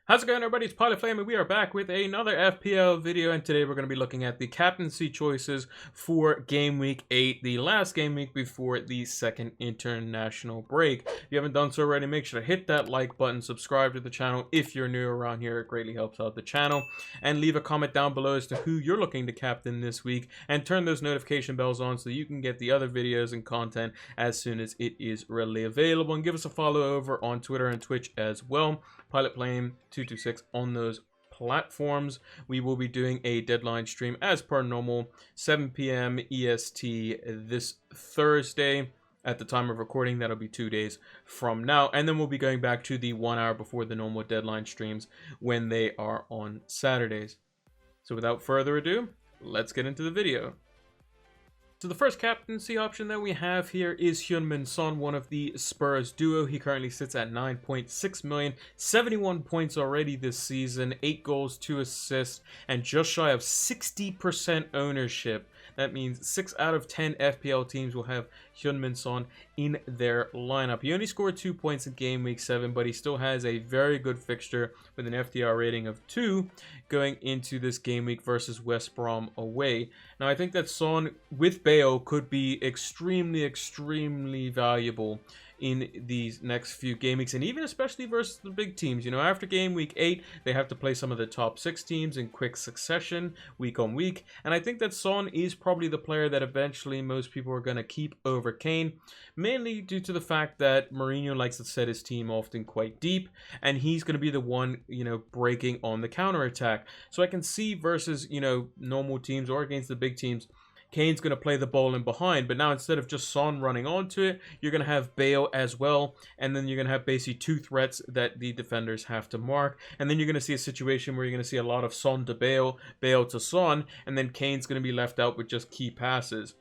How's it going, everybody? It's Pilot Flame, and we are back with another FPL video, and today we're going to be looking at the captaincy choices for Game Week 8, the last game week before the second international break. If you haven't done so already, make sure to hit that like button, subscribe to the channel if you're new around here. It greatly helps out the channel, and leave a comment down below as to who you're looking to captain this week, and turn those notification bells on so you can get the other videos and content as soon as it is readily available, and give us a follow over on Twitter and Twitch as well. Pilot Flame 226 on those platforms. We will be doing a deadline stream as per normal, 7 p.m. EST this Thursday. At the time of recording, that'll be 2 days from now. And then we'll be going back to the 1 hour before the normal deadline streams when they are on Saturdays. So without further ado, let's get into the video. So the first captaincy option that we have here is Heung-min Son, one of the Spurs duo. He currently sits at 9.6 million, 71 points already this season, 8 goals, 2 assists, and just shy of 60% ownership. That means 6 out of 10 FPL teams will have Heung-min Son in their lineup. He only scored 2 points in Game Week 7, but he still has a very good fixture with an FDR rating of 2 going into this game week versus West Brom away. Now, I think that Son with Bale could be extremely valuable in these next few game weeks, and even especially versus the big teams. You know, after game week 8, they have to play some of the top 6 teams in quick succession, week on week, and I think that Son is probably the player that eventually most people are going to keep over Kane, mainly due to the fact that Mourinho likes to set his team often quite deep, and he's going to be the one, you know, breaking on the counterattack. So I can see versus, you know, normal teams or against the big teams, Kane's going to play the ball in behind, but now instead of just Son running onto it, you're going to have Bale as well, and then you're going to have basically 2 threats that the defenders have to mark, and then you're going to see a situation where you're going to see a lot of Son to Bale, Bale to Son, and then Kane's going to be left out with just key passes.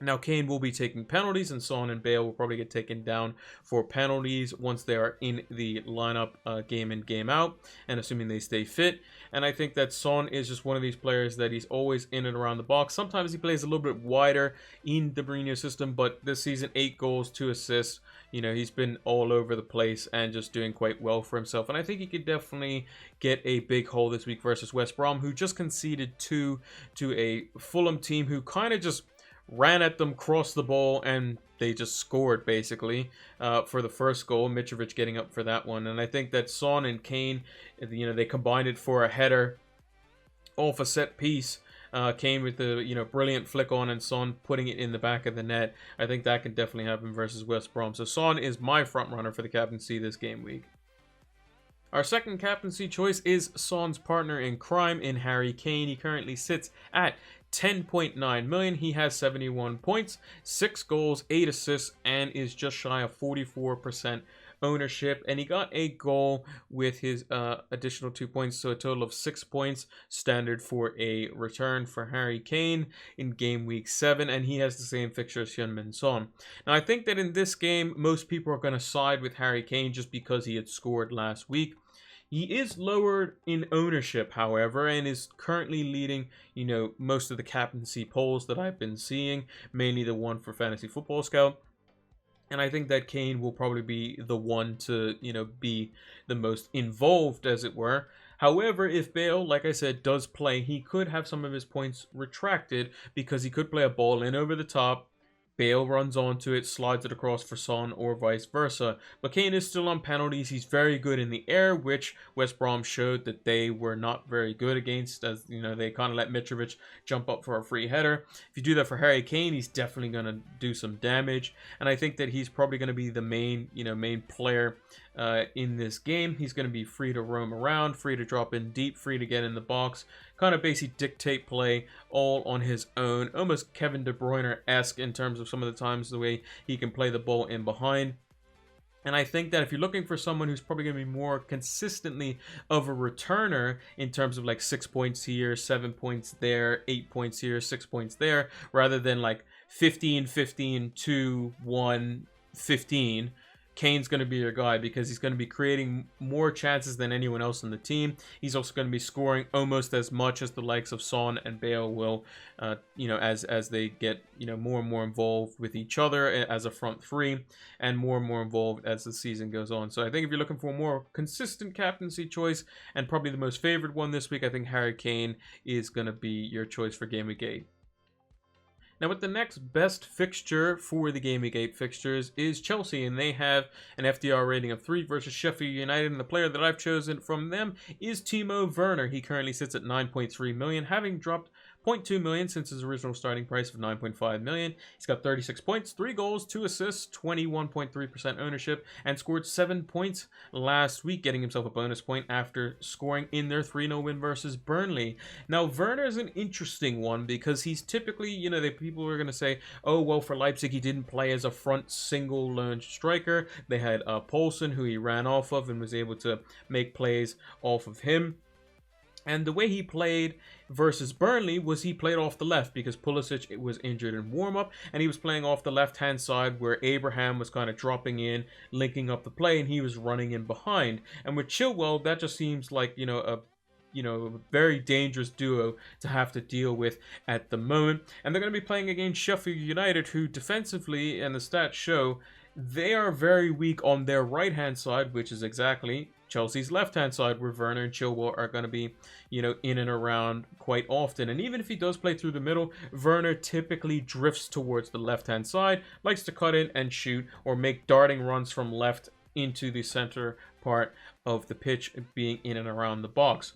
Now, Kane will be taking penalties, and Son and Bale will probably get taken down for penalties once they are in the lineup game in, game out, and assuming they stay fit. And I think that Son is just one of these players that he's always in and around the box. Sometimes he plays a little bit wider in the Mourinho system, but this season, 8 goals, 2 assists. You know, he's been all over the place and just doing quite well for himself. And I think he could definitely get a big haul this week versus West Brom, who just conceded 2 to a Fulham team who kind of just ran at them, crossed the ball, and they just scored basically for the first goal. Mitrovic getting up for that one, and I think that Son and Kane, you know, they combined it for a header off a set piece. Kane with the, you know, brilliant flick on, and Son putting it in the back of the net. I think that can definitely happen versus West Brom. So Son is my front runner for the captaincy this game week. Our second captaincy choice is Son's partner in crime in Harry Kane. He currently sits at 10.9 million. He has 71 points, 6 goals, 8 assists, and is just shy of 44% ownership. And he got a goal with his additional 2 points, so a total of 6 points standard for a return for Harry Kane in game week 7, and he has the same fixture as Heung-min Son. Now, I think that in this game, most people are going to side with Harry Kane just because he had scored last week. He is lowered in ownership, however, and is currently leading, you know, most of the captaincy polls that I've been seeing, mainly the one for Fantasy Football Scout. And I think that Kane will probably be the one to, you know, be the most involved, as it were. However, if Bale, like I said, does play, he could have some of his points retracted because he could play a ball in over the top. Bale runs onto it, slides it across for Son, or vice versa. But Kane is still on penalties. He's very good in the air, which West Brom showed that they were not very good against, as, you know, they kind of let Mitrovic jump up for a free header. If you do that for Harry Kane, he's definitely going to do some damage, and I think that he's probably going to be the main player in this game. He's going to be free to roam around, free to drop in deep, free to get in the box, kind of basically dictate play all on his own, almost Kevin De Bruyne-esque in terms of some of the times the way he can play the ball in behind. And I think that if you're looking for someone who's probably going to be more consistently of a returner in terms of like 6 points here, 7 points there, 8 points here, 6 points there, rather than like 15, 15, 2, 1, 15, Kane's going to be your guy because he's going to be creating more chances than anyone else on the team. He's also going to be scoring almost as much as the likes of Son and Bale will, as they get, more and more involved with each other as a front three and more involved as the season goes on. So I think if you're looking for a more consistent captaincy choice and probably the most favored one this week, I think Harry Kane is going to be your choice for Game Week 8. Now, with the next best fixture for the Game Week 8 fixtures is Chelsea, and they have an FDR rating of 3 versus Sheffield United, and the player that I've chosen from them is Timo Werner. He currently sits at 9.3 million, having dropped 0.2 million since his original starting price of 9.5 million. He's got 36 points, 3 goals, 2 assists, 21.3% ownership, and scored 7 points last week, getting himself a bonus point after scoring in their 3-0 win versus Burnley. Now, Werner is an interesting one because he's typically, people are going to say, oh, well, for Leipzig, he didn't play as a front single lone striker. They had Poulsen, who he ran off of and was able to make plays off of him. And the way he played versus Burnley was he played off the left because Pulisic was injured in warm-up, and he was playing off the left-hand side where Abraham was kind of dropping in, linking up the play, and he was running in behind. And with Chilwell, that just seems like, a very dangerous duo to have to deal with at the moment. And they're going to be playing against Sheffield United, who defensively, and the stats show, they are very weak on their right-hand side, which is exactly Chelsea's left-hand side, where Werner and Chilwell are going to be, in and around quite often. And even if he does play through the middle, Werner typically drifts towards the left-hand side, likes to cut in and shoot, or make darting runs from left into the center part of the pitch, being in and around the box.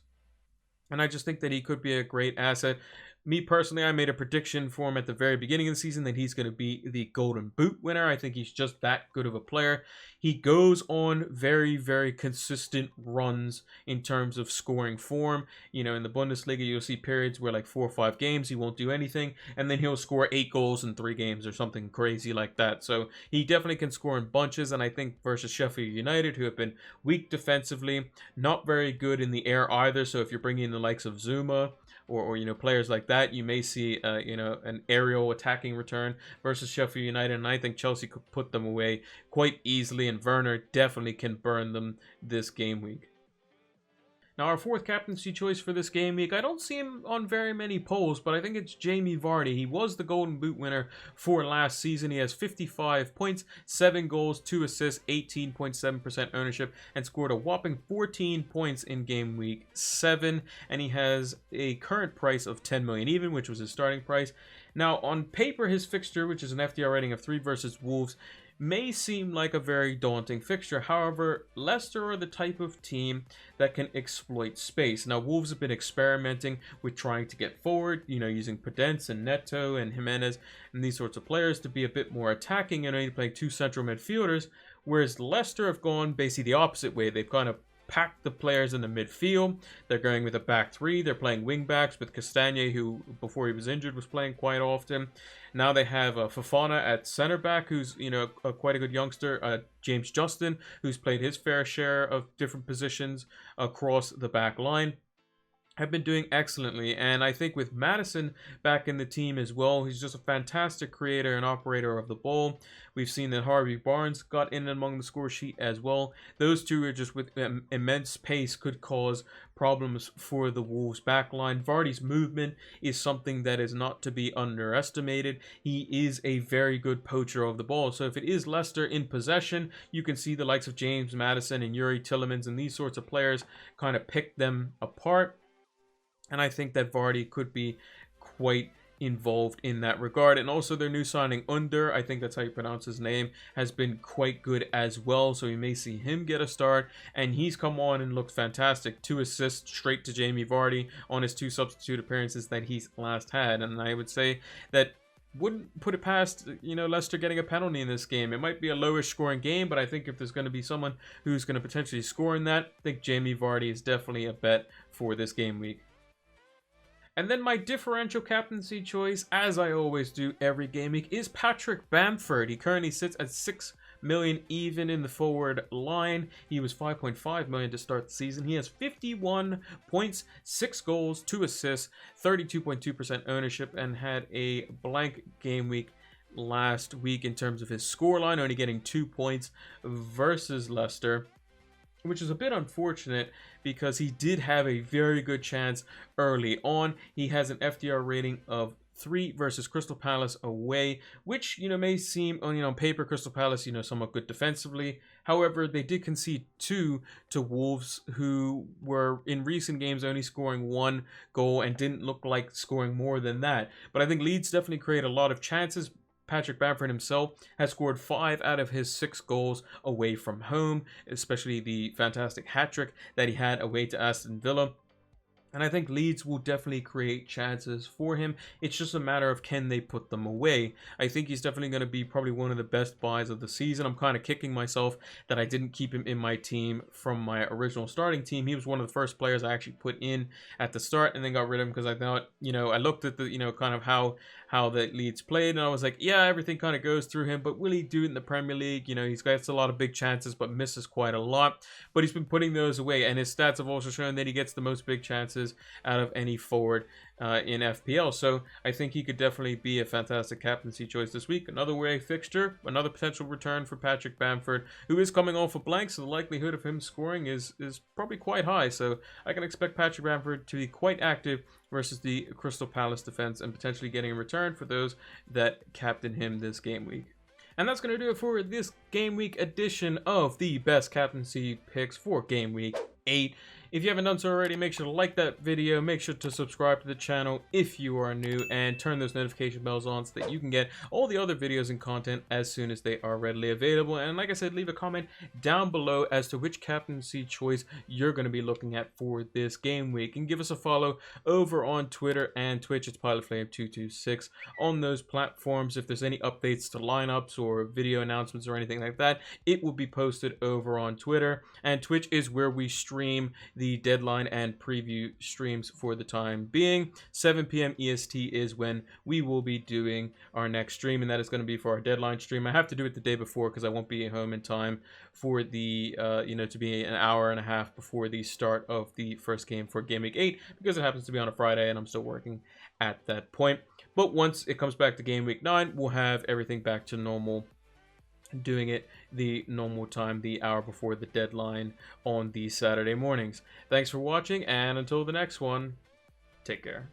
And I just think that he could be a great asset. Me personally, I made a prediction for him at the very beginning of the season that he's going to be the Golden Boot winner. I think he's just that good of a player. He goes on very, very consistent runs in terms of scoring form. In the Bundesliga, you'll see periods where like 4 or 5 games he won't do anything, and then he'll score 8 goals in 3 games or something crazy like that. So he definitely can score in bunches, and I think versus Sheffield United, who have been weak defensively, not very good in the air either. So if you're bringing in the likes of Zuma, or players like that, you may see an aerial attacking return versus Sheffield United, and I think Chelsea could put them away quite easily, and Werner definitely can burn them this game week. Now, our fourth captaincy choice for this game week, I don't see him on very many polls, but I think it's Jamie Vardy. He was the Golden Boot winner for last season. He has 55 points, 7 goals, 2 assists, 18.7% ownership, and scored a whopping 14 points in game week 7. And he has a current price of 10 million even, which was his starting price. Now, on paper, his fixture, which is an FDR rating of 3 versus Wolves, may seem like a very daunting fixture. However, Leicester are the type of team that can exploit space. Now, Wolves have been experimenting with trying to get forward, using Podence and Neto and Jimenez and these sorts of players to be a bit more attacking and only playing 2 central midfielders, whereas Leicester have gone basically the opposite way. They've kind of packed the players in the midfield. They're going with a back 3. They're playing wing backs with Castagne, who before he was injured was playing quite often. Now they have Fofana at center back, who's quite a good youngster. James Justin, who's played his fair share of different positions across the back line, have been doing excellently. And I think with Maddison back in the team as well, he's just a fantastic creator and operator of the ball. We've seen that Harvey Barnes got in among the score sheet as well. Those two are just with immense pace could cause problems for the Wolves backline. Vardy's movement is something that is not to be underestimated. He is a very good poacher of the ball. So if it is Leicester in possession, you can see the likes of James Maddison and Yuri Tillemans and these sorts of players kind of pick them apart. And I think that Vardy could be quite involved in that regard. And also their new signing, Under, I think that's how you pronounce his name, has been quite good as well. So you may see him get a start. And he's come on and looked fantastic. 2 assists straight to Jamie Vardy on his 2 substitute appearances that he's last had. And I would say that wouldn't put it past, Leicester getting a penalty in this game. It might be a lowish scoring game, but I think if there's going to be someone who's going to potentially score in that, I think Jamie Vardy is definitely a bet for this game week. And then my differential captaincy choice, as I always do every game week, is Patrick Bamford. He currently sits at 6 million even in the forward line. He was 5.5 million to start the season. He has 51 points, 6 goals, 2 assists, 32.2% ownership, and had a blank game week last week in terms of his scoreline, only getting 2 points versus Leicester, which is a bit unfortunate because he did have a very good chance early on. He has an FDR rating of 3 versus Crystal Palace away, which, may seem on paper, Crystal Palace, somewhat good defensively. However, they did concede 2 to Wolves, who were in recent games only scoring 1 goal and didn't look like scoring more than that. But I think Leeds definitely create a lot of chances. Patrick Bamford himself has scored 5 out of his 6 goals away from home, especially the fantastic hat-trick that he had away to Aston Villa. And I think Leeds will definitely create chances for him. It's just a matter of can they put them away. I think he's definitely going to be probably one of the best buys of the season. I'm kind of kicking myself that I didn't keep him in my team from my original starting team. He was one of the first players I actually put in at the start and then got rid of him because I thought, I looked at the, kind of how the Leeds played, and I was like, yeah, everything kind of goes through him, but will he do it in the Premier League? He's got a lot of big chances, but misses quite a lot. But he's been putting those away, and his stats have also shown that he gets the most big chances out of any forward in FPL. So I think he could definitely be a fantastic captaincy choice this week. Another away fixture, another potential return for Patrick Bamford, who is coming off a blank, so the likelihood of him scoring is probably quite high. So I can expect Patrick Bamford to be quite active versus the Crystal Palace defense and potentially getting a return for those that captain him this game week. And that's going to do it for this game week edition of the best captaincy picks for game week 8. If you haven't done so already, make sure to like that video, make sure to subscribe to the channel if you are new, and turn those notification bells on so that you can get all the other videos and content as soon as they are readily available. And like I said, leave a comment down below as to which captaincy choice you're going to be looking at for this game week. And give us a follow over on Twitter and Twitch. It's PilotFlame226 on those platforms. If there's any updates to lineups or video announcements or anything like that, it will be posted over on Twitter. And Twitch is where we stream the deadline and preview streams for the time being. 7 p.m. EST is when we will be doing our next stream, and that is going to be for our deadline stream. I have to do it the day before because I won't be home in time for the to be an hour and a half before the start of the first game for Game Week 8, because it happens to be on a Friday and I'm still working at that point. But once it comes back to Game Week 9, we'll have everything back to normal, doing it the normal time, the hour before the deadline on the Saturday mornings. Thanks for watching, and until the next one, take care.